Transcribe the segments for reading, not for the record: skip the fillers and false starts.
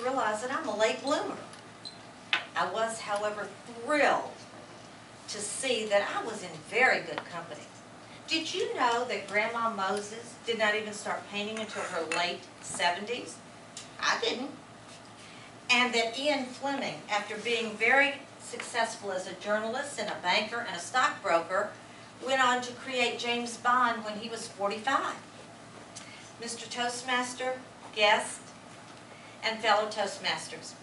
realize that I'm a late bloomer. I was, however, thrilled to see that I was in very good company. Did you know that Grandma Moses did not even start painting until her late 70s? I didn't. And that Ian Fleming, after being very successful as a journalist and a banker and a stockbroker, went on to create James Bond when he was 45. Mr. Toastmaster, guest, and fellow Toastmasters,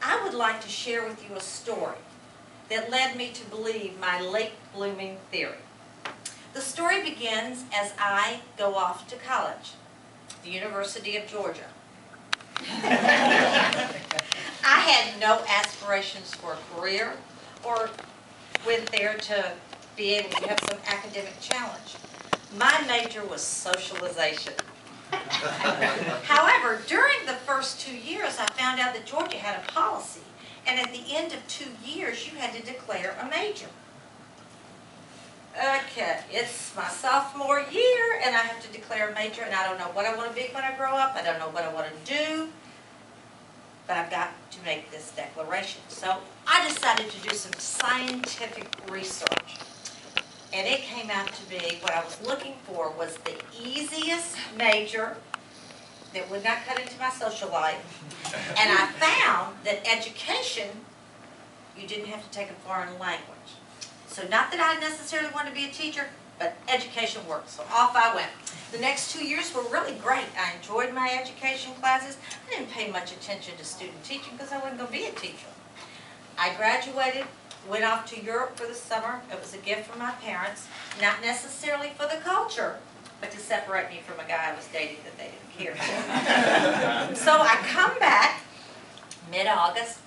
I would like to share with you a story that led me to believe my late blooming theory. The story begins as I go off to college, the University of Georgia. I had no aspirations for a career or went there to be able to have some academic challenge. My major was socialization. However, during the first 2 years, I found out that Georgia had a policy, and at the end of 2 years, you had to declare a major. Okay, it's my sophomore year, and I have to declare a major, and I don't know what I want to be when I grow up. I don't know what I want to do, but I've got to make this declaration. So I decided to do some scientific research, and it came out to be what I was looking for was the easiest major that would not cut into my social life, and I found that education, you didn't have to take a foreign language. So not that I necessarily wanted to be a teacher, but education worked, so off I went. The next 2 years were really great. I enjoyed my education classes. I didn't pay much attention to student teaching because I wasn't going to be a teacher. I graduated, went off to Europe for the summer. It was a gift from my parents, not necessarily for the culture, but to separate me from a guy I was dating that they didn't care for. So I come back mid-August.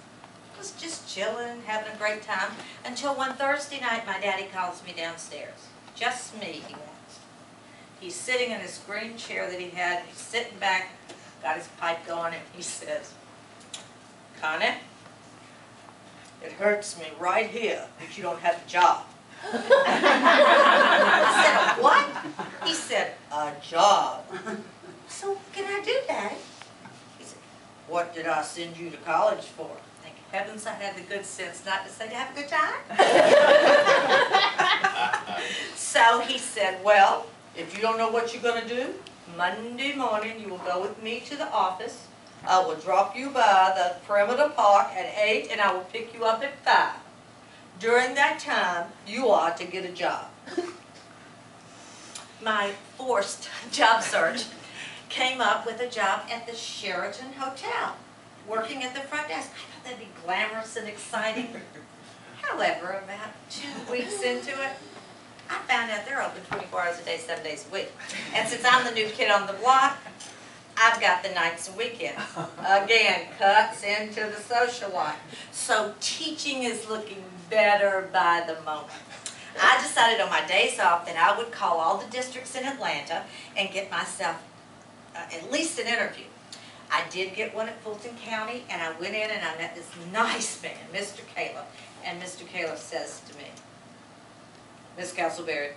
Was just chilling, having a great time, until one Thursday night my daddy calls me downstairs. Just me, he wants. He's sitting in his green chair that he had. He's sitting back, got his pipe going, and he says, "Connie, it hurts me right here that you don't have a job." I said, "A what?" He said, "A job." "So what can I do, Daddy?" He said, "What did I send you to college for?" Heavens, I had the good sense not to say to have a good time. So he said, "Well, if you don't know what you're going to do, Monday morning you will go with me to the office. I will drop you by the perimeter park at 8 and I will pick you up at 5. During that time, you are to get a job." My forced job search came up with a job at the Sheraton Hotel, working at the front desk. I thought that'd be glamorous and exciting. However, about 2 weeks into it, I found out they're open 24 hours a day, 7 days a week. And since I'm the new kid on the block, I've got the nights and weekends. Again, cuts into the social life. So teaching is looking better by the moment. I decided on my days off that I would call all the districts in Atlanta and get myself at least an interview. I did get one at Fulton County, and I went in and I met this nice man, Mr. Caleb. And Mr. Caleb says to me, "Miss Castleberry,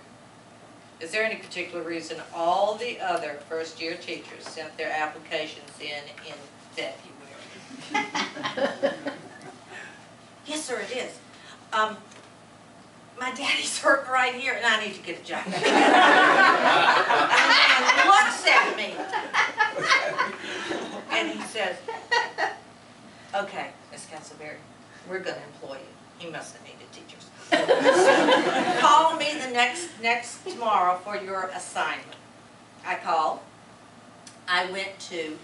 is there any particular reason all the other first-year teachers sent their applications in February?" "Yes, sir, it is. My daddy's hurting right here, and I need to get a job." And he looks at me. And he says, "Okay, Miss Castleberry, we're going to employ you. He must have needed teachers. Call me the next tomorrow for your assignment." I called. I went to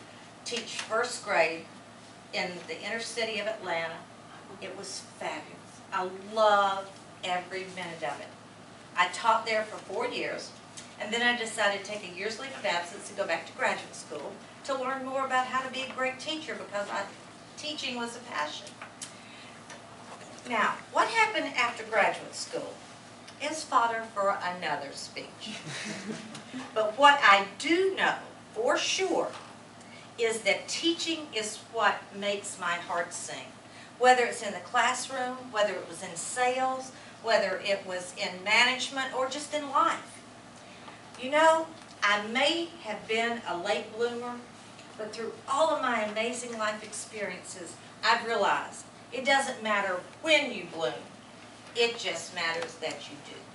teach first grade in the inner city of Atlanta. It was fabulous. I loved every minute of it. I taught there for 4 years, and then I decided to take a year's leave of absence to go back to graduate school to learn more about how to be a great teacher, because teaching was a passion. Now, what happened after graduate school is fodder for another speech. But what I do know for sure is that teaching is what makes my heart sing. Whether it's in the classroom, whether it was in sales, whether it was in management, or just in life. You know, I may have been a late bloomer, But through all of my amazing life experiences, I've realized it doesn't matter when you bloom. It just matters that you do.